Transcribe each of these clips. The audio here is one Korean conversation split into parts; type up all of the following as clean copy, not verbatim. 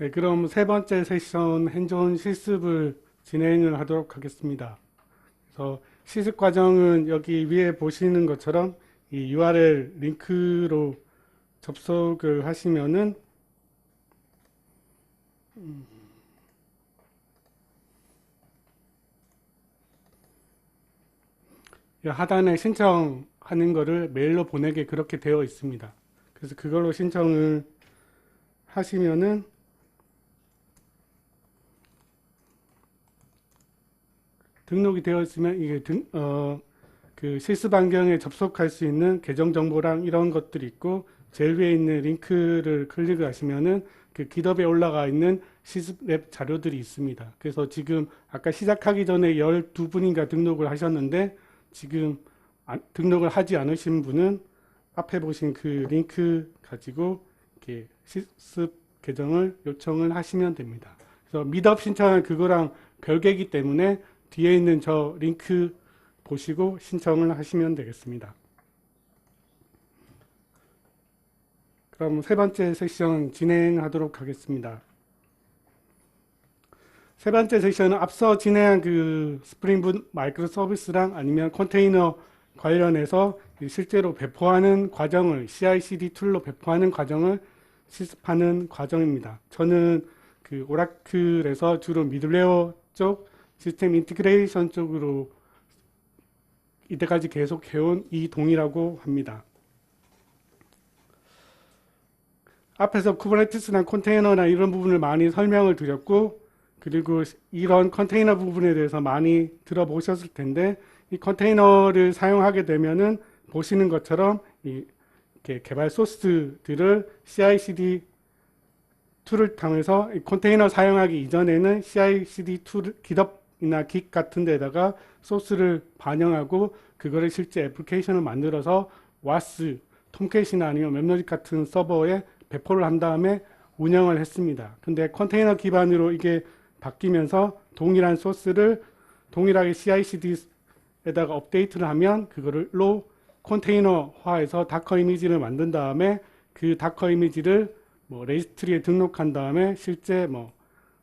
네, 그럼 세 번째 세션 핸즈온 실습을 진행을 하도록 하겠습니다. 그래서 실습 과정은 여기 위에 보시는 것처럼 이 URL 링크로 접속을 하시면은 이 하단에 신청하는 거를 메일로 보내게 그렇게 되어 있습니다. 그래서 그걸로 신청을 하시면은 등록이 되어 있으면 이게 그 실습 환경에 접속할 수 있는 계정 정보랑 이런 것들이 있고 제일 위에 있는 링크를 클릭을 하시면은 그 깃허브에 올라가 있는 실습 랩 자료들이 있습니다. 그래서 지금 아까 시작하기 전에 12분인가 등록을 하셨는데 지금 등록을 하지 않으신 분은 앞에 보신 그 링크 가지고 이렇게 실습 계정을 요청을 하시면 됩니다. 그래서 미드업 신청은 그거랑 별개이기 때문에 뒤에 있는 저 링크 보시고 신청을 하시면 되겠습니다. 그럼 세 번째 세션 진행하도록 하겠습니다. 세 번째 세션은 앞서 진행한 그 스프링 붓 마이크로 서비스랑 아니면 컨테이너 관련해서 실제로 배포하는 과정을 CI/CD 툴로 배포하는 과정을 실습하는 과정입니다. 저는 그 오라클에서 주로 미들웨어 쪽 시스템 인티그레이션 쪽으로 이때까지 계속 해온 이동이라고 합니다. 앞에서 쿠버네티스나 컨테이너나 이런 부분을 많이 설명을 드렸고, 그리고 이런 컨테이너 부분에 대해서 많이 들어보셨을 텐데, 이 컨테이너를 사용하게 되면은 보시는 것처럼 이렇게 개발 소스들을 CI/CD 툴을 통해서 컨테이너 사용하기 이전에는 CI/CD 툴, 깃허브나 깃 같은 데다가 소스를 반영하고 그거를 실제 애플리케이션을 만들어서 와스, 톰캣이나 아니면 웹로직 같은 서버에 배포를 한 다음에 운영을 했습니다. 근데 컨테이너 기반으로 이게 바뀌면서 동일한 소스를 동일하게 CI/CD에다가 업데이트를 하면 그거를로 컨테이너화해서 다커 이미지를 만든 다음에 그 다커 이미지를 뭐 레지스트리에 등록한 다음에 실제 뭐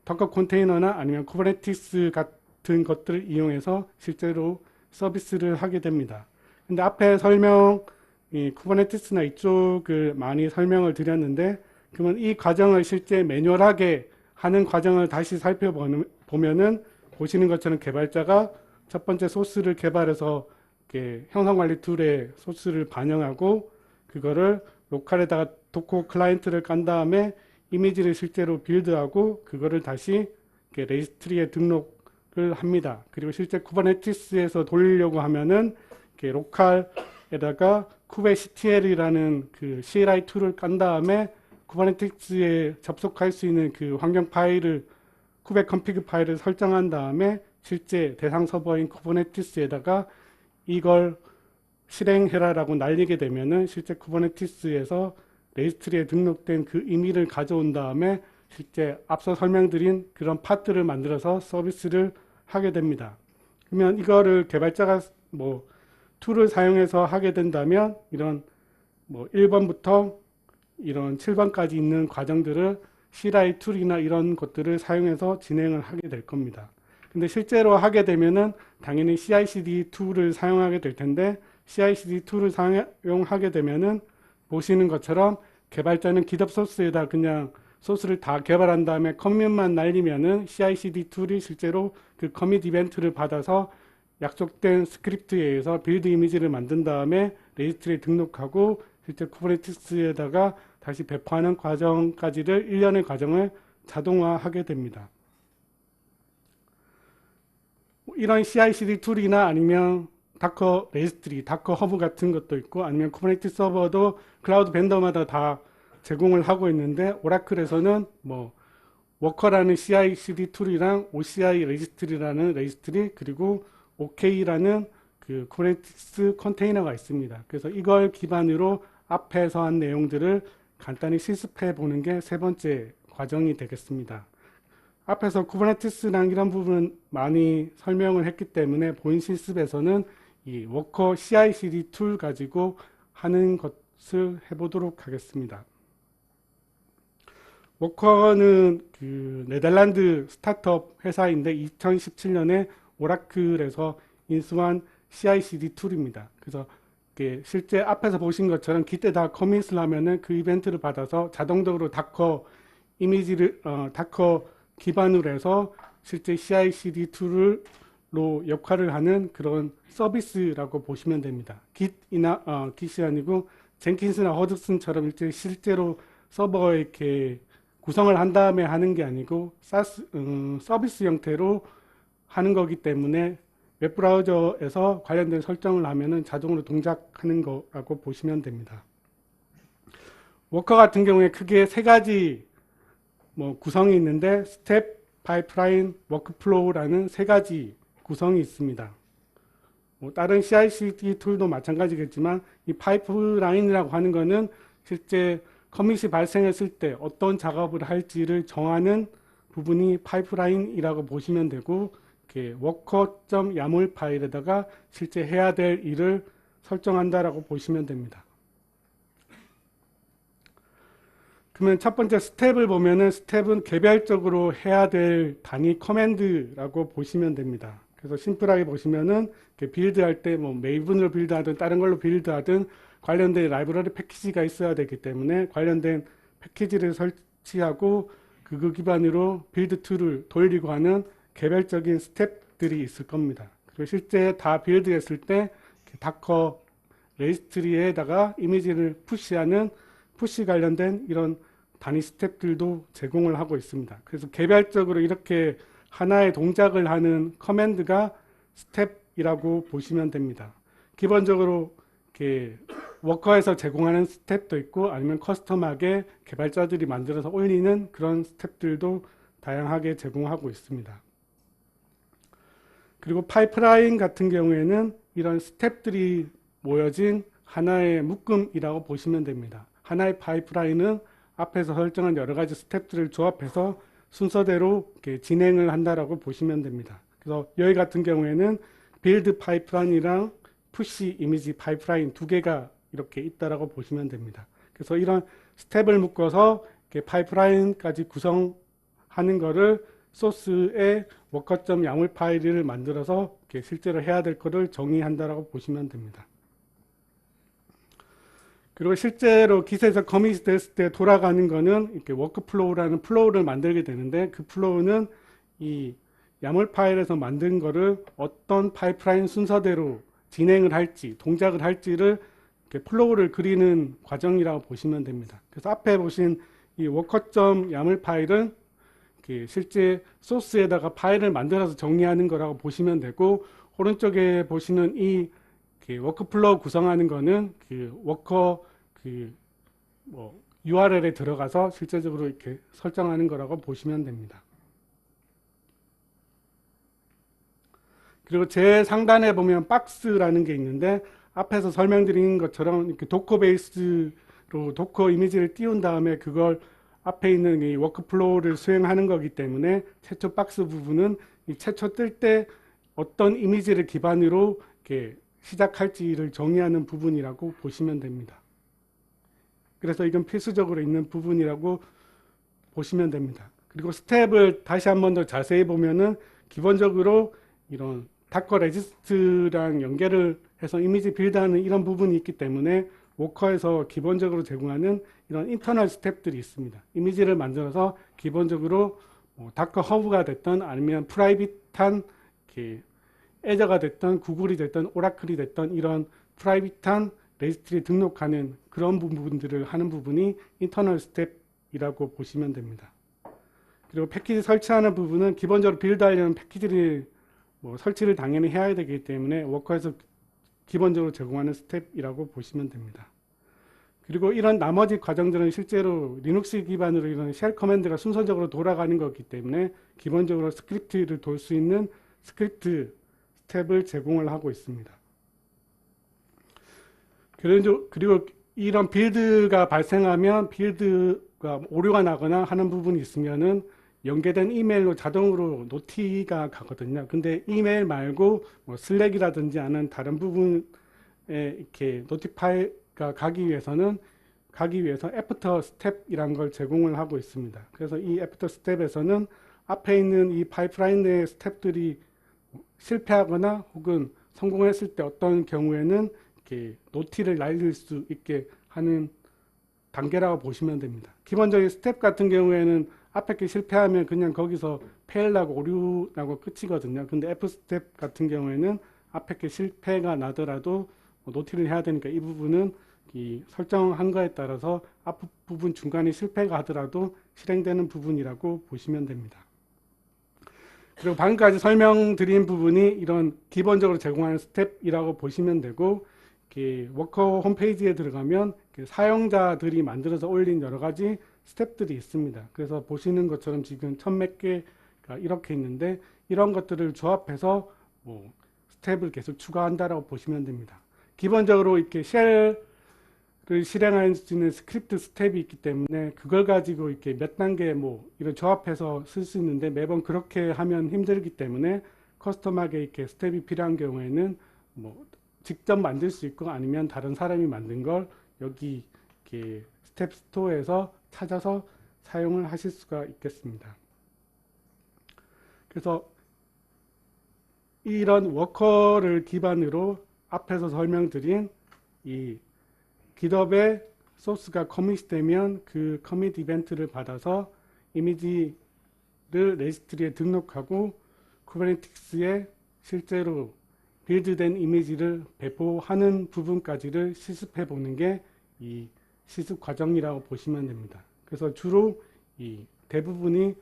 도커 컨테이너나 아니면 쿠버네티스 같은 것들을 이용해서 실제로 서비스를 하게 됩니다. 근데 앞에 설명 이 쿠버네티스나 이쪽을 많이 설명을 드렸는데 그러면 이 과정을 실제 매뉴얼하게 하는 과정을 다시 살펴보면은 보시는 것처럼 개발자가 첫 번째 소스를 개발해서 형상관리 툴에 소스를 반영하고 그거를 로컬에다가 도커 클라이언트를 깐 다음에 이미지를 실제로 빌드하고 그거를 다시 레지스트리에 등록을 합니다. 그리고 실제 쿠버네티스에서 돌리려고 하면은 로컬에다가 kubectl이라는 그 CLI 툴을 깐 다음에 쿠버네티스에 접속할 수 있는 그 환경 파일을 쿠베 컨피그 파일을 설정한 다음에 실제 대상 서버인 쿠버네티스에다가 이걸 실행해라라고 날리게 되면은 실제 쿠버네티스에서 레지스트리에 등록된 그 이미를 가져온 다음에 실제 앞서 설명드린 그런 파트를 만들어서 서비스를 하게 됩니다. 그러면 이거를 개발자가 뭐 툴을 사용해서 하게 된다면 이런 뭐 1번부터 이런 7번까지 있는 과정들을 CLI 툴이나 이런 것들을 사용해서 진행을 하게 될 겁니다. 근데 실제로 하게 되면은 당연히 CI/CD 툴을 사용하게 될 텐데 CI/CD 툴을 사용하게 되면은 보시는 것처럼 개발자는 깃허브 소스에다 그냥 소스를 다 개발한 다음에 커밋만 날리면은 CI/CD 툴이 실제로 그 커밋 이벤트를 받아서 약속된 스크립트에 의해서 빌드 이미지를 만든 다음에 레지스트리에 등록하고 실제 쿠버네티스에다가 다시 배포하는 과정까지를 일련의 과정을 자동화하게 됩니다. 이런 CI/CD 툴이나 아니면 다커 레지스트리, 다커 허브 같은 것도 있고 아니면 쿠버네티스 서버도 클라우드 벤더마다 다 제공을 하고 있는데 오라클에서는 뭐 워커라는 CI/CD 툴이랑 OCI 레지스트리라는 레지스트리 그리고 OK라는 그 쿠버네티스 컨테이너가 있습니다. 그래서 이걸 기반으로 앞에서 한 내용들을 간단히 실습해 보는 게 세 번째 과정이 되겠습니다. 앞에서 쿠버네티스랑 이런 부분 많이 설명을 했기 때문에 본 실습에서는 이 워커 CI/CD 툴 가지고 하는 것을 해보도록 하겠습니다. 워커는 그 네덜란드 스타트업 회사인데 2017년에 오라클에서 인수한 CI/CD 툴입니다. 그래서 이게 실제 앞에서 보신 것처럼 기대 다 커밋을 하면은 그 이벤트를 받아서 자동적으로 다커 이미지를 다커 기반으로 해서 실제 CI/CD 툴로 역할을 하는 그런 서비스라고 보시면 됩니다. Git이 아니고 젠킨스나 허드슨처럼 실제로 서버에 이렇게 구성을 한 다음에 하는 게 아니고 서비스 형태로 하는 거기 때문에 웹브라우저에서 관련된 설정을 하면은 자동으로 동작하는 거라고 보시면 됩니다. 워커 같은 경우에 크게 세 가지 구성이 있는데 스텝, 파이프라인, 워크플로우라는 세 가지 구성이 있습니다. 다른 CI/CD 툴도 마찬가지겠지만 이 파이프라인이라고 하는 거는 실제 커밋이 발생했을 때 어떤 작업을 할지를 정하는 부분이 파이프라인이라고 보시면 되고 워커.yaml 파일에다가 실제 해야 될 일을 설정한다라고 보시면 됩니다. 그러면 첫 번째 스텝을 보면은 스텝은 개별적으로 해야 될 단위 커맨드라고 보시면 됩니다. 그래서 심플하게 보시면은 빌드할 때 메이븐으로 빌드하든 다른 걸로 빌드하든 관련된 라이브러리 패키지가 있어야 되기 때문에 관련된 패키지를 설치하고 그거 기반으로 빌드 툴을 돌리고 하는 개별적인 스텝들이 있을 겁니다. 그리고 실제 다 빌드했을 때 다커 레지스트리에다가 이미지를 푸시하는 푸시 관련된 이런 단위 스텝들도 제공을 하고 있습니다. 그래서 개별적으로 이렇게 하나의 동작을 하는 커맨드가 스텝이라고 보시면 됩니다. 기본적으로 이렇게 워커에서 제공하는 스텝도 있고 아니면 커스텀하게 개발자들이 만들어서 올리는 그런 스텝들도 다양하게 제공하고 있습니다. 그리고 파이프라인 같은 경우에는 이런 스텝들이 모여진 하나의 묶음이라고 보시면 됩니다. 하나의 파이프라인은 앞에서 설정한 여러 가지 스텝들을 조합해서 순서대로 이렇게 진행을 한다라고 보시면 됩니다. 그래서 여기 같은 경우에는 빌드 파이프라인이랑 푸시 이미지 파이프라인 두 개가 이렇게 있다라고 보시면 됩니다. 그래서 이런 스텝을 묶어서 이렇게 파이프라인까지 구성하는 거를 소스에 워커.yaml 파일을 만들어서 이렇게 실제로 해야 될 거를 정의한다라고 보시면 됩니다. 그리고 실제로 기세에서 커밋이 됐을 때 돌아가는 거는 이렇게 워크플로우라는 플로우를 만들게 되는데 그 플로우는 이 YAML 파일에서 만든 거를 어떤 파이프라인 순서대로 진행을 할지 동작을 할지를 이렇게 플로우를 그리는 과정이라고 보시면 됩니다. 그래서 앞에 보신 이 워커.yaml 파일은 실제 소스에다가 파일을 만들어서 정리하는 거라고 보시면 되고 오른쪽에 보시는 이 워크플로우 구성하는 거는 워커 URL에 들어가서 실제적으로 이렇게 설정하는 거라고 보시면 됩니다. 그리고 제 상단에 보면 박스라는 게 있는데 앞에서 설명드린 것처럼 이렇게 도커 베이스로 도커 이미지를 띄운 다음에 그걸 앞에 있는 이 워크플로우를 수행하는 거기 때문에 최초 박스 부분은 이 최초 뜰 때 어떤 이미지를 기반으로 이렇게 시작할지를 정의하는 부분이라고 보시면 됩니다. 그래서 이건 필수적으로 있는 부분이라고 보시면 됩니다. 그리고 스텝을 다시 한 번 더 자세히 보면은 기본적으로 이런 다커 레지스트랑 연결을 해서 이미지 빌드하는 이런 부분이 있기 때문에 워커에서 기본적으로 제공하는 이런 인터널 스텝들이 있습니다. 이미지를 만들어서 기본적으로 다커 허브가 됐던 아니면 프라이빗한 애저가 됐던 구글이 됐던 오라클이 됐던 이런 프라이빗한 레지스트리 등록하는 그런 부분들을 하는 부분이 인터널 스텝이라고 보시면 됩니다. 그리고 패키지 설치하는 부분은 기본적으로 빌드하려는 패키지를 설치를 당연히 해야 되기 때문에 워커에서 기본적으로 제공하는 스텝이라고 보시면 됩니다. 그리고 이런 나머지 과정들은 실제로 리눅스 기반으로 이런 쉘 커맨드가 순서적으로 돌아가는 거기 때문에 기본적으로 스크립트를 돌 수 있는 스크립트 스텝을 제공을 하고 있습니다. 그리고 이런 빌드가 발생하면 빌드가 오류가 나거나 하는 부분이 있으면은 연계된 이메일로 자동으로 노티가 가거든요. 근데 이메일 말고 슬랙이라든지 하는 다른 부분에 이렇게 노티파이가 가기 위해서는 가기 위해서 애프터 스텝이라는 걸 제공을 하고 있습니다. 그래서 이 애프터 스텝에서는 앞에 있는 이 파이프라인의 스텝들이 실패하거나 혹은 성공했을 때 어떤 경우에는 이렇게 노티를 날릴 수 있게 하는 단계라고 보시면 됩니다. 기본적인 스텝 같은 경우에는 앞에 게 실패하면 그냥 거기서 페일하고 오류나고 끝이거든요. 근데 F 스텝 같은 경우에는 앞에 게 실패가 나더라도 노티를 해야 되니까 이 부분은 이 설정한 거에 따라서 앞부분 중간에 실패가 하더라도 실행되는 부분이라고 보시면 됩니다. 그리고 방금까지 설명드린 부분이 이런 기본적으로 제공하는 스텝이라고 보시면 되고, 워커 홈페이지에 들어가면 사용자들이 만들어서 올린 여러 가지 스텝들이 있습니다. 그래서 보시는 것처럼 지금 1000몇 개가 이렇게 있는데, 이런 것들을 조합해서 뭐 스텝을 계속 추가한다라고 보시면 됩니다. 기본적으로 이렇게 쉘을 실행할 수 있는 스크립트 스텝이 있기 때문에 그걸 가지고 이렇게 몇 단계 뭐 이런 조합해서 쓸 수 있는데, 매번 그렇게 하면 힘들기 때문에 커스텀하게 이렇게 스텝이 필요한 경우에는 뭐 직접 만들 수 있고, 아니면 다른 사람이 만든 걸 여기 이렇게 스텝 스토어에서 찾아서 사용을 하실 수가 있겠습니다. 그래서 이런 워커를 기반으로 앞에서 설명드린 이 GitHub에 소스가 커밋이 되면 그 커밋 이벤트를 받아서 이미지를 레지스트리에 등록하고 쿠버네티스에 실제로 빌드된 이미지를 배포하는 부분까지를 실습해 보는 게 이 실습 과정이라고 보시면 됩니다. 그래서 주로 이 대부분이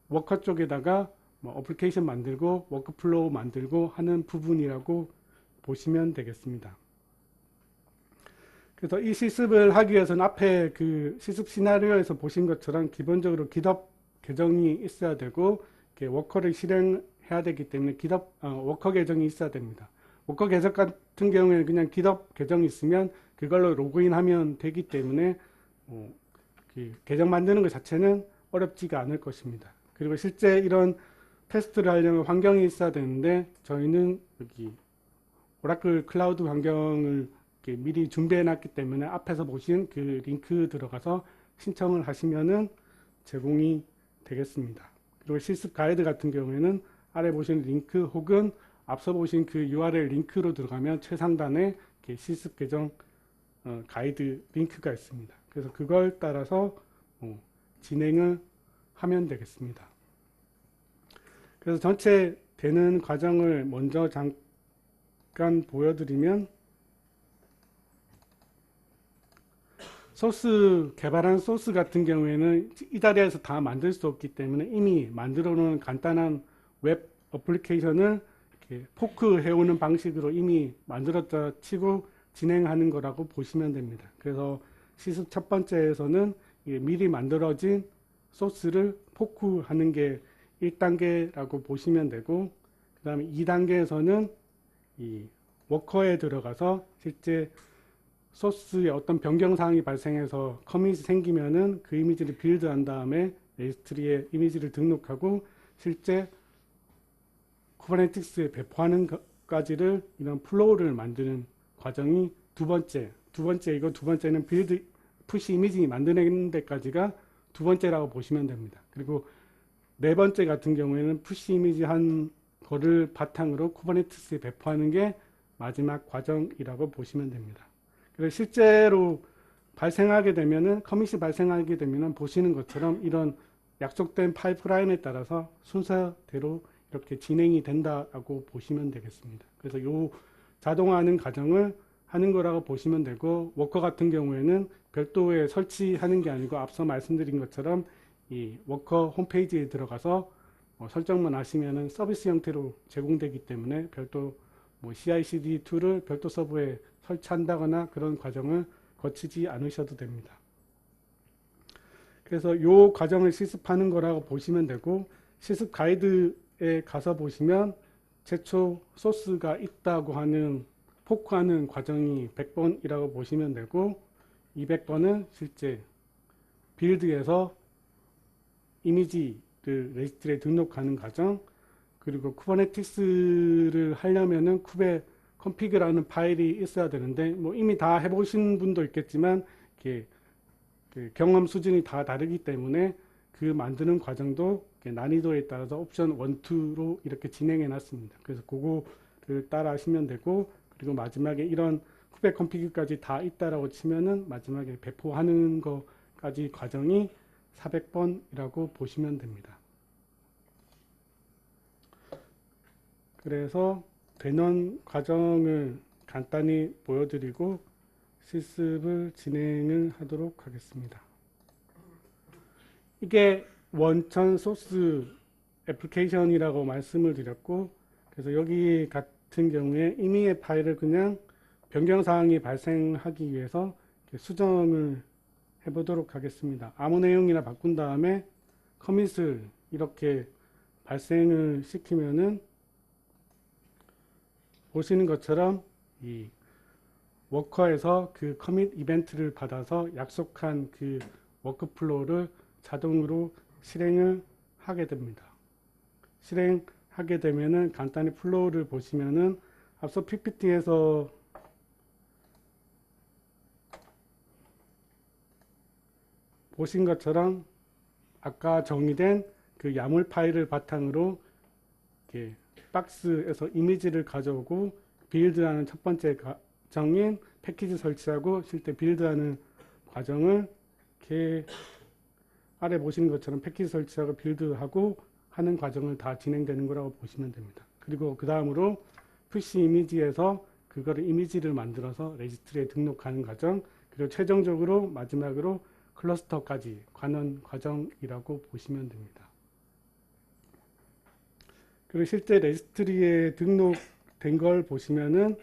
워커 쪽에다가 뭐 어플리케이션 만들고 워크플로우 만들고 하는 부분이라고 보시면 되겠습니다. 그래서 이 실습을 하기 위해서는 앞에 그 실습 시나리오에서 보신 것처럼 기본적으로 GitHub 계정이 있어야 되고, 워커를 실행해야 되기 때문에 워커 계정이 있어야 됩니다. 워커 계정 같은 경우에는 그냥 GitHub 계정이 있으면 그걸로 로그인하면 되기 때문에 계정 만드는 것 자체는 어렵지가 않을 것입니다. 그리고 실제 이런 테스트를 하려면 환경이 있어야 되는데, 저희는 여기 오라클 클라우드 환경을 미리 준비해 놨기 때문에 앞에서 보신 그 링크 들어가서 신청을 하시면은 제공이 되겠습니다. 그리고 실습 가이드 같은 경우에는 아래 보신 링크 혹은 앞서 보신 그 URL 링크로 들어가면 최상단에 실습 계정 가이드 링크가 있습니다. 그래서 그걸 따라서 진행을 하면 되겠습니다. 그래서 전체 되는 과정을 먼저 잠깐 보여드리면, 소스 개발한 소스 같은 경우에는 이 자리에서 다 만들 수 없기 때문에 이미 만들어 놓은 간단한 웹 어플리케이션을 이렇게 포크 해오는 방식으로 이미 만들었다 치고 진행하는 거라고 보시면 됩니다. 그래서 실습 첫 번째에서는 미리 만들어진 소스를 포크하는 게 1단계라고 보시면 되고, 그 다음에 2단계에서는 이 워커에 들어가서 실제 소스에 어떤 변경사항이 발생해서 커밋이 생기면은 그 이미지를 빌드한 다음에 레지스트리에 이미지를 등록하고 실제 쿠버네티스에 배포하는 것까지를 이런 플로우를 만드는 과정이 두 번째는 빌드 푸시 이미지 만드는 데까지가 두 번째라고 보시면 됩니다. 그리고 네 번째 같은 경우에는 푸시 이미지 한 거를 바탕으로 쿠버네티스에 배포하는 게 마지막 과정이라고 보시면 됩니다. 그래서 실제로 발생하게 되면은, 커밋이 발생하게 되면은 보시는 것처럼 이런 약속된 파이프라인에 따라서 순서대로 이렇게 진행이 된다고 보시면 되겠습니다. 그래서 이 자동화하는 과정을 하는 거라고 보시면 되고, 워커 같은 경우에는 별도에 설치하는 게 아니고 앞서 말씀드린 것처럼 이 워커 홈페이지에 들어가서 설정만 하시면은 서비스 형태로 제공되기 때문에 별도 뭐 CI/CD 툴을 별도 서버에 설치한다거나 그런 과정을 거치지 않으셔도 됩니다. 그래서 이 과정을 실습하는 거라고 보시면 되고, 실습 가이드에 가서 보시면 최초 소스가 있다고 하는 포크하는 과정이 100번이라고 보시면 되고, 200번은 실제 빌드에서 이미지를 레지스트리에 등록하는 과정, 그리고 쿠버네티스를 하려면은 쿠베 컨피그라는 파일이 있어야 되는데, 뭐 이미 다 해보신 분도 있겠지만 이렇게 그 경험 수준이 다 다르기 때문에 그 만드는 과정도 난이도에 따라서 옵션 1, 2로 이렇게 진행해 놨습니다. 그래서 그거를 따라 하시면 되고, 그리고 마지막에 이런 후배 컴피그까지 다 있다라고 치면은 마지막에 배포하는 거까지 과정이 400번이라고 보시면 됩니다. 그래서 되는 과정을 간단히 보여드리고 실습을 진행을 하도록 하겠습니다. 이게 원천 소스 애플리케이션이라고 말씀을 드렸고, 그래서 여기 같은 경우에 임의의 파일을 그냥 변경사항이 발생하기 위해서 수정을 해보도록 하겠습니다. 아무 내용이나 바꾼 다음에 커밋을 이렇게 발생을 시키면은 보시는 것처럼 이 워커에서 그 커밋 이벤트를 받아서 약속한 그 워크플로우를 자동으로 실행을 하게 됩니다. 실행하게 되면은 간단히 플로우를 보시면은 앞서 PPT에서 보신 것처럼 아까 정의된 그 야물 파일을 바탕으로 이렇게 박스에서 이미지를 가져오고 빌드하는 첫 번째 과정인 패키지 설치하고 실제 빌드하는 과정을 이렇게 아래 보시는 것처럼 패키지 설치하고 빌드하고 하는 과정을 다 진행되는 거라고 보시면 됩니다. 그리고 그 다음으로 푸시 이미지에서 그거를 이미지를 만들어서 레지스트리에 등록하는 과정, 그리고 최종적으로 마지막으로 클러스터까지 가는 과정이라고 보시면 됩니다. 그리고 실제 레지스트리에 등록된 걸 보시면은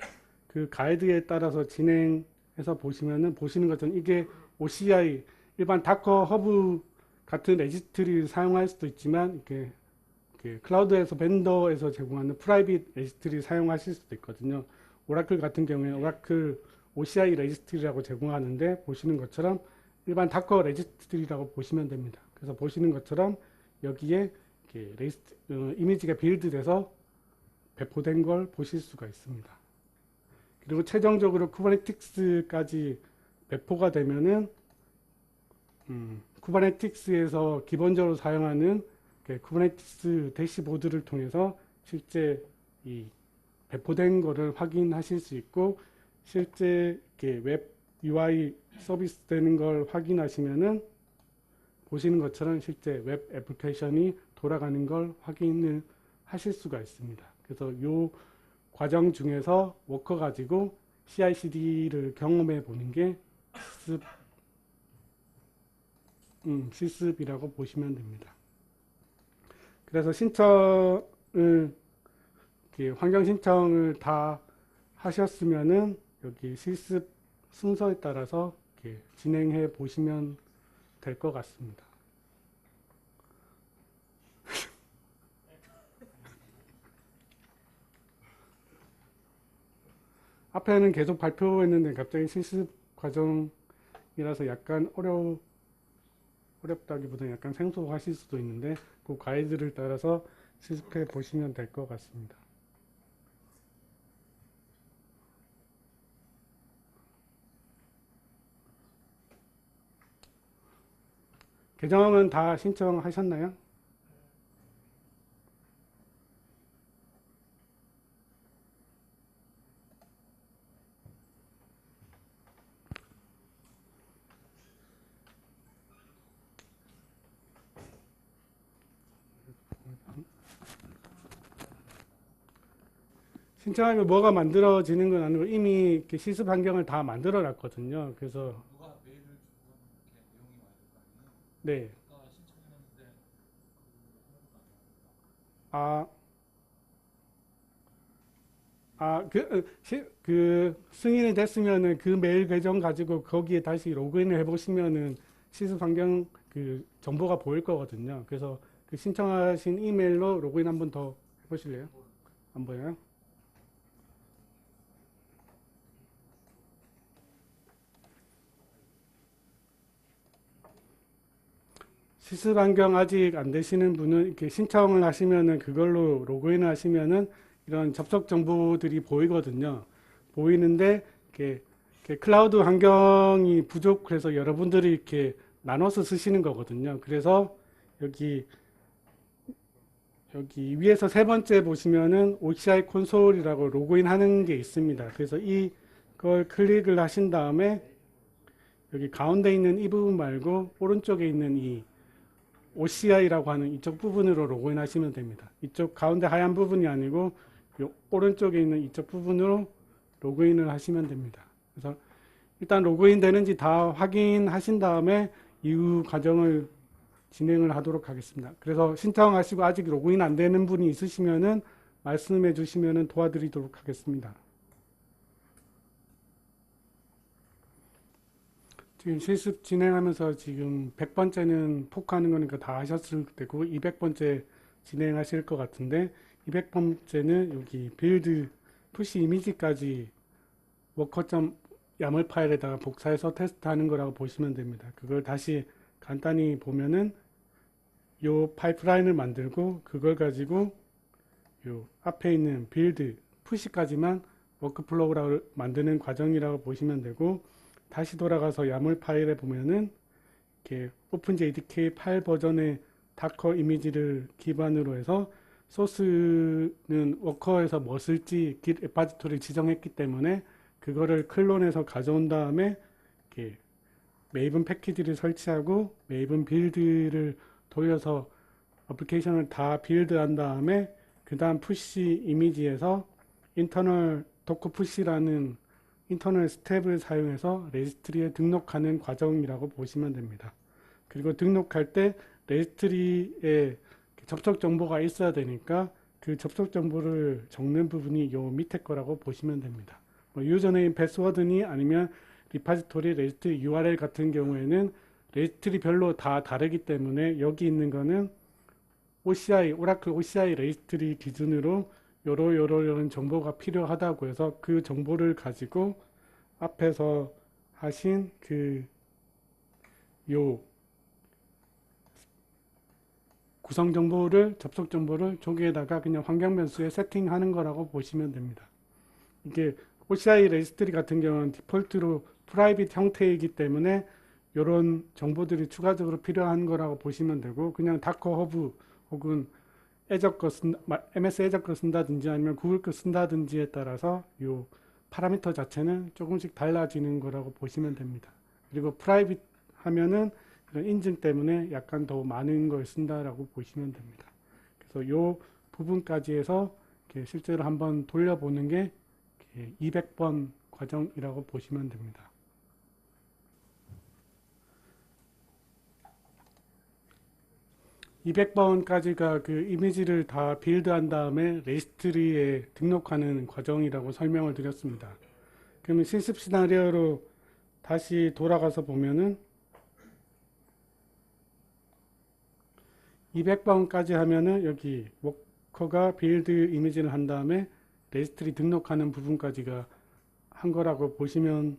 그 가이드에 따라서 진행해서 보시면은 보시는 것처럼 이게 OCI 일반 다커 허브 같은 레지스트리를 사용할 수도 있지만 이렇게 클라우드에서 벤더에서 제공하는 프라이빗 레지스트리 사용하실 수도 있거든요. 오라클 같은 경우에 오라클 OCI 레지스트리라고 제공하는데 보시는 것처럼 일반 다커 레지스트리라고 보시면 됩니다. 그래서 보시는 것처럼 여기에 이미지가 빌드돼서 배포된 걸 보실 수가 있습니다. 그리고 최종적으로 쿠버네티스까지 배포가 되면은 쿠버네티스에서 기본적으로 사용하는 쿠버네티스 대시보드를 통해서 실제 이 배포된 거를 확인하실 수 있고, 실제 웹 UI 서비스 되는 걸 확인하시면은 보시는 것처럼 실제 웹 애플리케이션이 돌아가는 걸 확인을 하실 수가 있습니다. 그래서 이 과정 중에서 워커 가지고 CI/CD를 경험해 보는 게 실습이라고 보시면 됩니다. 그래서 신청을 환경 신청을 다 하셨으면은 여기 실습 순서에 따라서 진행해 보시면 될 것 같습니다. 앞에는 계속 발표했는데 갑자기 실습 과정이라서 약간 어렵다기보다는 약간 생소하실 수도 있는데 그 가이드를 따라서 실습해 보시면 될 것 같습니다. 계정은 다 신청하셨나요? 신청하면 뭐가 만들어지는 건 아니고 이미 이렇게 실습 환경을 다 만들어 놨거든요. 그래서 누가 메일을 주고 하면 이렇게 내용이 와야 될 거 아니에요? 네. 아까 신청해놨는데 하나도 안 나옵니다. 아, 그 승인이 됐으면은 그 메일 계정 가지고 거기에 다시 로그인을 해보시면은 실습 환경 그 정보가 보일 거거든요. 그래서 그 신청하신 이메일로 로그인 한번 더 해보실래요? 안 보여요? 실습 환경 아직 안 되시는 분은 이렇게 신청을 하시면은 그걸로 로그인을 하시면은 이런 접속 정보들이 보이거든요. 보이는데 이렇게 이렇게 클라우드 환경이 부족해서 여러분들이 이렇게 나눠서 쓰시는 거거든요. 그래서 여기 위에서 세 번째 보시면은 OCI 콘솔이라고 로그인 하는 게 있습니다. 그래서 이걸 클릭을 하신 다음에 여기 가운데 있는 이 부분 말고 오른쪽에 있는 이 OCI라고 하는 이쪽 부분으로 로그인 하시면 됩니다. 이쪽 가운데 하얀 부분이 아니고 요 오른쪽에 있는 이쪽 부분으로 로그인을 하시면 됩니다. 그래서 일단 로그인 되는지 다 확인하신 다음에 이후 과정을 진행을 하도록 하겠습니다. 그래서 신청하시고 아직 로그인 안 되는 분이 있으시면은 말씀해 주시면은 도와드리도록 하겠습니다. 지금 실습 진행하면서 지금 100번째는 포크하는 거니까 다 하셨을 때고 200번째 진행하실 것 같은데 200번째는 여기 빌드 푸시 이미지까지 워커.yaml 파일에다가 복사해서 테스트하는 거라고 보시면 됩니다. 그걸 다시 간단히 보면은 요 파이프라인을 만들고 그걸 가지고 요 앞에 있는 빌드 푸시까지만 워크플로우라고 만드는 과정이라고 보시면 되고 다시 돌아가서 야물 파일에 보면은 이렇게 오픈jdk 파일 버전의 다커 이미지를 기반으로 해서 소스는 워커에서 뭐 쓸지 git 레파지토리를 지정했기 때문에 그거를 클론해서 가져온 다음에 이렇게 메이븐 패키지를 설치하고 메이븐 빌드를 돌려서 어플리케이션을 다 빌드한 다음에 그 다음 푸시 이미지에서 인터널 도커 푸시라는 인터널 스텝을 사용해서 레지스트리에 등록하는 과정이라고 보시면 됩니다. 그리고 등록할 때 레지스트리에 접속 정보가 있어야 되니까 그 접속 정보를 적는 부분이 요 밑에 거라고 보시면 됩니다. 뭐 유저네임 패스워드니 아니면 리파지토리 레지스트리 URL 같은 경우에는 레지스트리 별로 다 다르기 때문에 여기 있는 거는 OCI, 오라클 OCI 레지스트리 기준으로 요런 정보가 필요하다고 해서 그 정보를 가지고 앞에서 하신 요 구성 정보를, 접속 정보를 저기에다가 그냥 환경 변수에 세팅하는 거라고 보시면 됩니다. 이게 OCI 레지스트리 같은 경우는 디폴트로 프라이빗 형태이기 때문에 이런 정보들이 추가적으로 필요한 거라고 보시면 되고 그냥 다커 허브 혹은 MS 애저 거 쓴다든지 아니면 구글 거 쓴다든지에 따라서 이 파라미터 자체는 조금씩 달라지는 거라고 보시면 됩니다. 그리고 프라이빗 하면은 그런 인증 때문에 약간 더 많은 걸 쓴다라고 보시면 됩니다. 그래서 이 부분까지 해서 실제로 한번 돌려보는 게 200번 과정이라고 보시면 됩니다. 200번까지가 그 이미지를 다 빌드한 다음에 레지스트리에 등록하는 과정이라고 설명을 드렸습니다. 그러면 실습 시나리오로 다시 돌아가서 보면은 200번까지 하면은 여기 워커가 빌드 이미지를 한 다음에 레지스트리 등록하는 부분까지가 한 거라고 보시면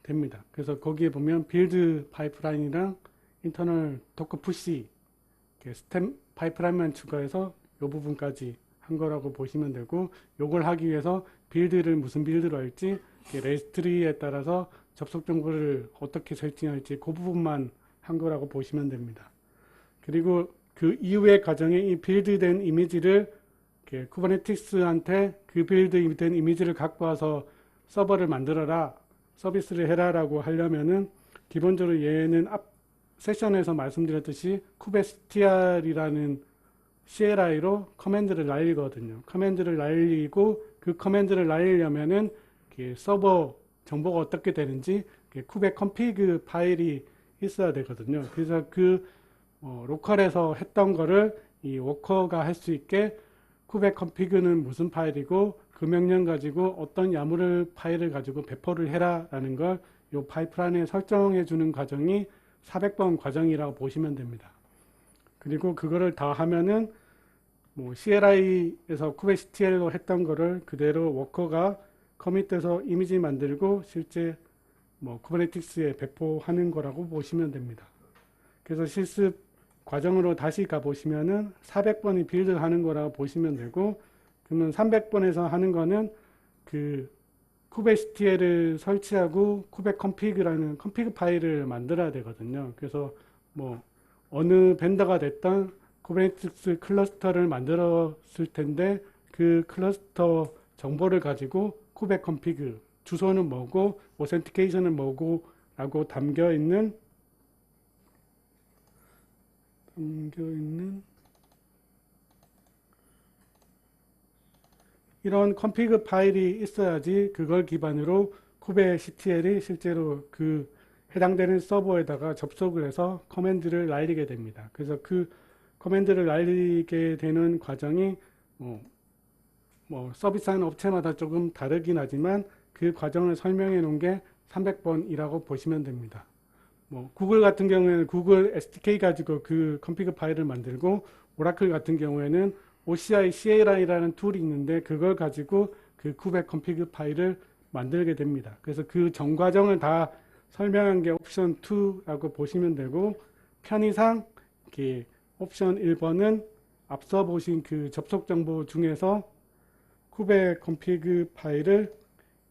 됩니다. 그래서 거기에 보면 빌드 파이프라인이랑 인터널 도커 푸시 스템 파이프라인만 추가해서 이 부분까지 한 거라고 보시면 되고 요걸 하기 위해서 빌드를 무슨 빌드로 할지 레지스트리에 따라서 접속 정보를 어떻게 설정할지 그 부분만 한 거라고 보시면 됩니다. 그리고 그 이후의 과정에 이 빌드된 이미지를 쿠버네티스한테 그 빌드된 이미지를 갖고 와서 서버를 만들어라 서비스를 해라 라고 하려면은 기본적으로 얘는 앞 세션에서 말씀드렸듯이 kubectr이라는 CLI로 커맨드를 날리거든요. 커맨드를 날리고 그 커맨드를 날리려면은 서버 정보가 어떻게 되는지 kube config 파일이 있어야 되거든요. 그래서 그 로컬에서 했던 거를 이 워커가 할 수 있게 kube config는 무슨 파일이고 그 명령 가지고 어떤 야물 파일을 가지고 배포를 해라 라는 걸 이 파이프라인에 설정해 주는 과정이 400번 과정이라고 보시면 됩니다. 그리고 그거를 다 하면은 뭐 CLI에서 kubectl로 했던 거를 그대로 워커가 커밋돼서 이미지 만들고 실제 뭐 쿠버네티스에 배포하는 거라고 보시면 됩니다. 그래서 실습 과정으로 다시 가보시면은 400번이 빌드하는 거라고 보시면 되고 그러면 300번에서 하는 거는 그 kubectl 설치하고 kubecconfig라는 config 파일을 만들어야 되거든요. 그래서 뭐 어느 벤더가 됐던 kubernetes 클러스터를 만들었을 텐데 그 클러스터 정보를 가지고 kubecconfig 주소는 뭐고 authentication은 뭐고 라고 담겨 있는 이런 config 파일이 있어야지 그걸 기반으로 kubectl이 실제로 그 해당되는 서버에다가 접속을 해서 커맨드를 날리게 됩니다. 그래서 그 커맨드를 날리게 되는 과정이 서비스하는 업체마다 조금 다르긴 하지만 그 과정을 설명해 놓은 게 300번이라고 보시면 됩니다. 구글 같은 경우에는 구글 SDK 가지고 그 config 파일을 만들고 오라클 같은 경우에는 OCI CLI라는 툴이 있는데 그걸 가지고 그 kubec config 파일을 만들게 됩니다. 그래서 그 전 과정을 다 설명한 게 옵션 2라고 보시면 되고 편의상 이렇게 옵션 1번은 앞서 보신 그 접속 정보 중에서 kubec config 파일을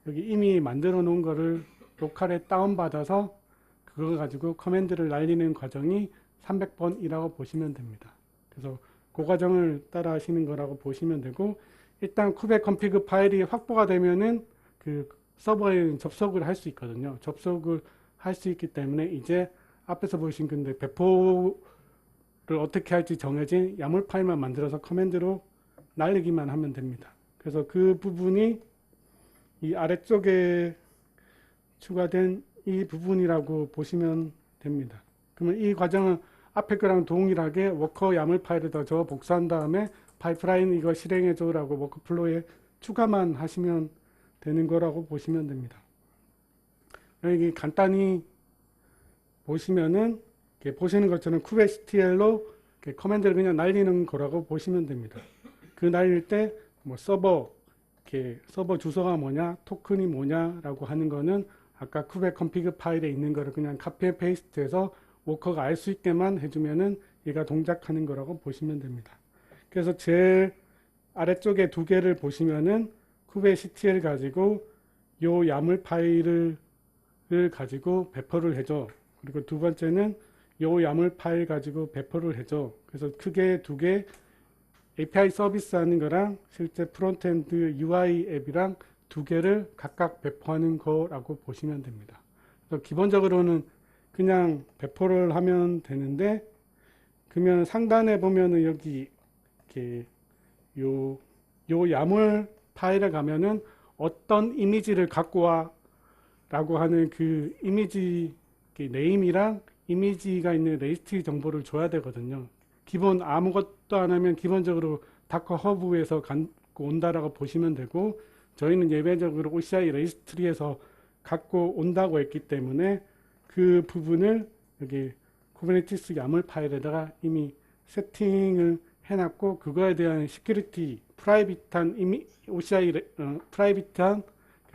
여기 이미 만들어 놓은 거를 로컬에 다운받아서 그걸 가지고 커맨드를 날리는 과정이 300번이라고 보시면 됩니다. 그래서 그 과정을 따라 하시는 거라고 보시면 되고 일단 kubec config 파일이 확보가 되면은 그 서버에 접속을 할 수 있거든요. 접속을 할 수 있기 때문에 이제 앞에서 보신 근데 배포를 어떻게 할지 정해진 야물 파일만 만들어서 커맨드로 날리기만 하면 됩니다. 그래서 그 부분이 이 아래쪽에 추가된 이 부분이라고 보시면 됩니다. 그러면 이 과정은 앞에 거랑 동일하게 워커 야물 파일을 더 적어 복사한 다음에 파이프라인 이거 실행해 줘라고 워크플로우에 추가만 하시면 되는 거라고 보시면 됩니다. 여기 간단히 보시면은 보시는 것처럼 kubectl로 커맨드를 그냥 날리는 거라고 보시면 됩니다. 그 날릴 때 서버 주소가 뭐냐, 토큰이 뭐냐라고 하는 거는 아까 kubec config 파일에 있는 거를 그냥 카피 앤 페이스트해서 워커가 알 수 있게만 해주면은 얘가 동작하는 거라고 보시면 됩니다. 그래서 제일 아래쪽에 두 개를 보시면은 kubectl 가지고 요 야물 파일을 가지고 배포를 해줘. 그리고 두 번째는 요 야물 파일 가지고 배포를 해줘. 그래서 크게 두 개 API 서비스 하는 거랑 실제 프론트엔드 UI 앱이랑 두 개를 각각 배포하는 거라고 보시면 됩니다. 그래서 기본적으로는 그냥 배포를 하면 되는데 그러면 상단에 보면은 여기 이렇게 요 야물 파일에 가면은 어떤 이미지를 갖고 와 라고 하는 그 이미지 네임이랑 이미지가 있는 레지스트리 정보를 줘야 되거든요. 기본 아무것도 안 하면 기본적으로 다커 허브에서 갖고 온다라고 보시면 되고 저희는 예외적으로 OCI 레지스트리에서 갖고 온다고 했기 때문에 그 부분을 여기 쿠버네티스 야물 파일에다가 이미 세팅을 해놨고 그거에 대한 시큐리티 프라이빗한 OCI 프라이빗한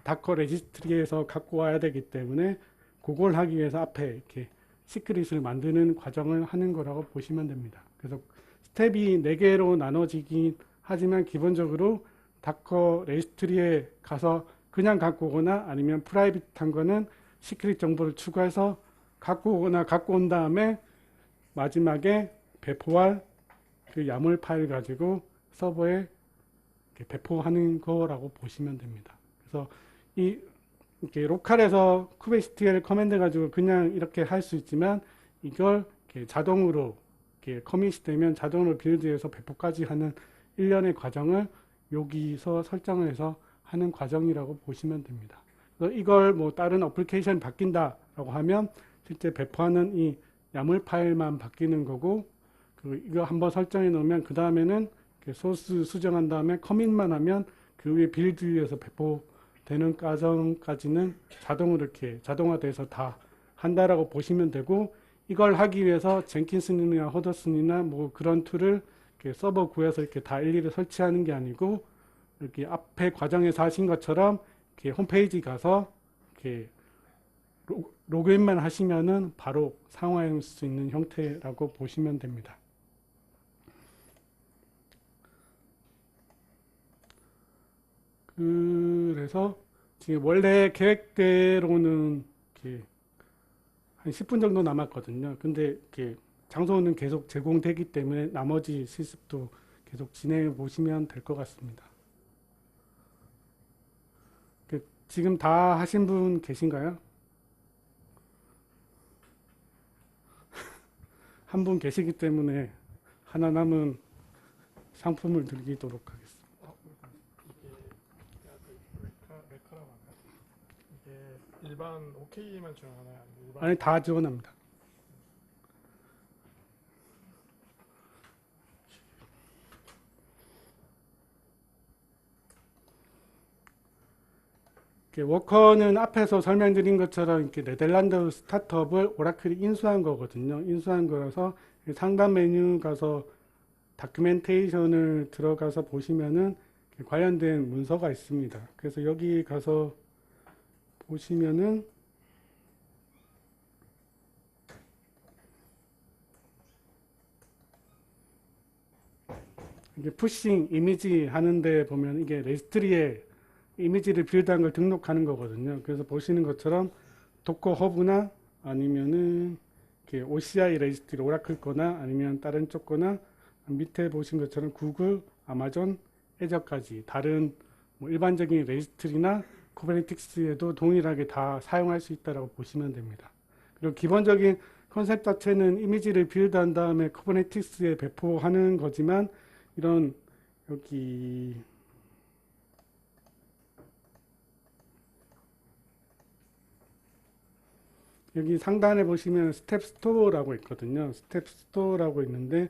다커 레지스트리에서 갖고 와야 되기 때문에 그걸 하기 위해서 앞에 이렇게 시크릿을 만드는 과정을 하는 거라고 보시면 됩니다. 그래서 스텝이 4개로 나눠지긴 하지만 기본적으로 다커 레지스트리에 가서 그냥 갖고 오거나 아니면 프라이빗한 거는 시크릿 정보를 추가해서 갖고 오거나 갖고 온 다음에 마지막에 배포할 그 야물 파일 가지고 서버에 배포하는 거라고 보시면 됩니다. 그래서 이렇게 로컬에서 kubectl 커맨드 가지고 그냥 이렇게 할 수 있지만 이걸 이렇게 자동으로 이렇게 커밋이 되면 자동으로 빌드해서 배포까지 하는 일련의 과정을 여기서 설정을 해서 하는 과정이라고 보시면 됩니다. 그래서 이걸 다른 어플리케이션이 바뀐다라고 하면 실제 배포하는 이 야물 파일만 바뀌는 거고 이거 한번 설정해 놓으면 그 다음에는 소스 수정한 다음에 커밋만 하면 그 위에 빌드에서 배포되는 과정까지는 자동으로 이렇게 자동화돼서 다 한다라고 보시면 되고 이걸 하기 위해서 젠킨스나 허더슨이나 그런 툴을 이렇게 서버 구해서 이렇게 다 일일이 설치하는 게 아니고 이렇게 앞에 과정에서 하신 것처럼 이렇게 홈페이지 가서 이렇게 로그인만 하시면은 바로 사용할 수 있는 형태라고 보시면 됩니다. 그래서 지금 원래 계획대로는 이렇게 한 10분 정도 남았거든요. 근데 이렇게 장소는 계속 제공되기 때문에 나머지 실습도 계속 진행해 보시면 될 것 같습니다. 지금 다 하신 분 계신가요? 한 분 계시기 때문에 하나 남은 상품을 드리도록 하겠습니다. 이게 메카라고 하나요? 이게 일반 OK만 지원하나요? 아니면 일반 아니, 다 지원합니다. 이렇게 워커는 앞에서 설명드린 것처럼 이렇게 네덜란드 스타트업을 오라클이 인수한 거거든요. 인수한 거라서 상단 메뉴 가서 다큐멘테이션을 들어가서 보시면은 관련된 문서가 있습니다. 그래서 여기 가서 보시면은 이게 푸싱 이미지 하는데 보면 이게 레지스트리에 이미지를 빌드한 걸 등록하는 거거든요. 그래서 보시는 것처럼 도커 허브나 아니면은 이렇게 OCI 레지스트리 오라클 거나 아니면 다른 쪽 거나 밑에 보신 것처럼 구글, 아마존, 애저까지 다른 뭐 일반적인 레지스트리나 쿠버네티스에도 동일하게 다 사용할 수 있다고 보시면 됩니다. 그리고 기본적인 컨셉 자체는 이미지를 빌드한 다음에 쿠버네티스에 배포하는 거지만 이런 여기 상단에 보시면 스텝 스토어라고 있거든요. 스텝 스토어라고 있는데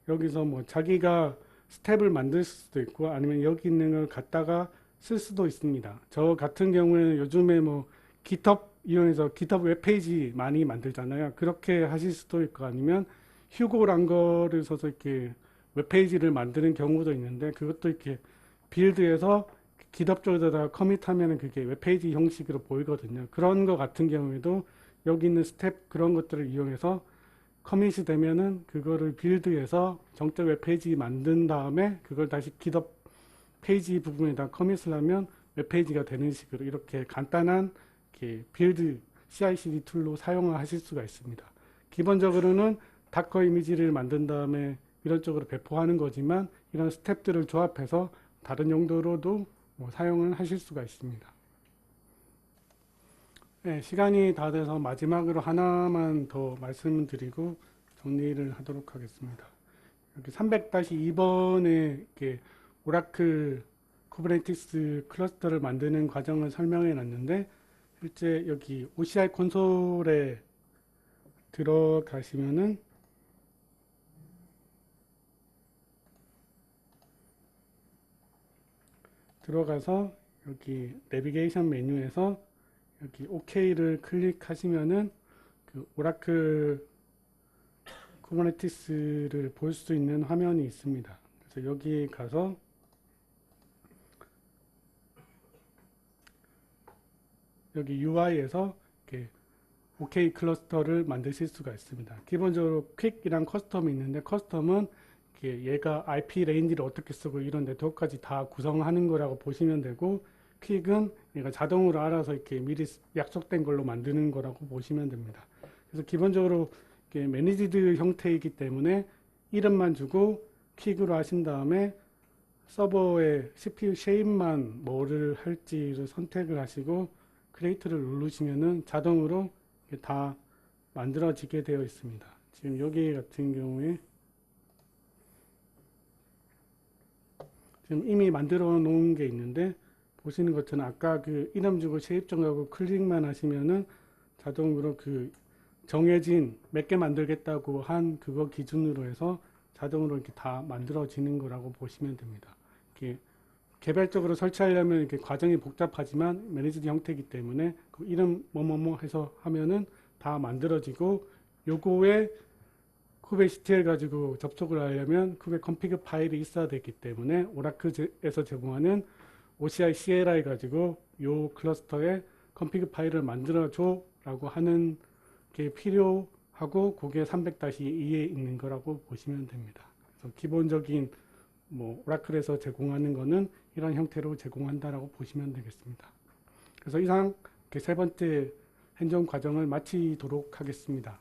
여기서 뭐 자기가 스텝을 만들 수도 있고 아니면 여기 있는 걸 갖다가 쓸 수도 있습니다. 저 같은 경우에는 요즘에 뭐 GitHub 이용해서 GitHub 웹페이지 많이 만들잖아요. 그렇게 하실 수도 있고 아니면 휴고란 거를 써서 이렇게 웹페이지를 만드는 경우도 있는데 그것도 이렇게 빌드해서 GitHub 쪽에다가 커밋하면 그게 웹페이지 형식으로 보이거든요. 그런 거 같은 경우에도 여기 있는 스텝 그런 것들을 이용해서 커밋이 되면은 그거를 빌드해서 정적 웹페이지 만든 다음에 그걸 다시 GitHub 페이지 부분에다 커밋을 하면 웹페이지가 되는 식으로 이렇게 간단한 이렇게 빌드 CI/CD 툴로 사용을 하실 수가 있습니다. 기본적으로는 다커 이미지를 만든 다음에 이런 쪽으로 배포하는 거지만 이런 스텝들을 조합해서 다른 용도로도 뭐 사용을 하실 수가 있습니다. 네, 시간이 다 돼서 마지막으로 하나만 더 말씀을 드리고 정리를 하도록 하겠습니다. 여기 300-2번에 이렇게 오라클 쿠버네티스 클러스터를 만드는 과정을 설명해 놨는데 실제 여기 OCI 콘솔에 들어가시면은 들어가서 여기 내비게이션 메뉴에서 여기 OK를 클릭하시면은 그 오라클 쿠버네티스를 볼 수 있는 화면이 있습니다. 그래서 여기 가서 여기 UI에서 이렇게 OK 클러스터를 만드실 수가 있습니다. 기본적으로 퀵이랑 커스텀이 있는데 커스텀은 얘가 IP 레인지를 어떻게 쓰고 이런 네트워크까지 다 구성하는 거라고 보시면 되고 퀵은 얘가 자동으로 알아서 이렇게 미리 약속된 걸로 만드는 거라고 보시면 됩니다. 그래서 기본적으로 매니지드 형태이기 때문에 이름만 주고 퀵으로 하신 다음에 서버의 CPU 쉐입만 뭐를 할지를 선택을 하시고 크리에이트를 누르시면은 자동으로 다 만들어지게 되어 있습니다. 지금 여기 같은 경우에 지금 이미 만들어 놓은 게 있는데 보시는 것처럼 아까 그 이름 주고 쉐입 정하고 클릭만 하시면은 자동으로 그 정해진 몇 개 만들겠다고 한 그거 기준으로 해서 자동으로 이렇게 다 만들어지는 거라고 보시면 됩니다. 이렇게 개별적으로 설치하려면 이렇게 과정이 복잡하지만 매니지드 형태이기 때문에 그 이름 뭐뭐뭐 해서 하면은 다 만들어지고 요거에 쿠베CTL 가지고 접속을 하려면 쿠베 컨피그 파일이 있어야 되기 때문에 오라클에서 제공하는 OCI CLI 가지고 요 클러스터에 컨피그 파일을 만들어줘 라고 하는 게 필요하고 그게 300-2에 있는 거라고 보시면 됩니다. 그래서 기본적인 뭐 오라클에서 제공하는 거는 이런 형태로 제공한다라고 보시면 되겠습니다. 그래서 이상 이렇게 세 번째 행정 과정을 마치도록 하겠습니다.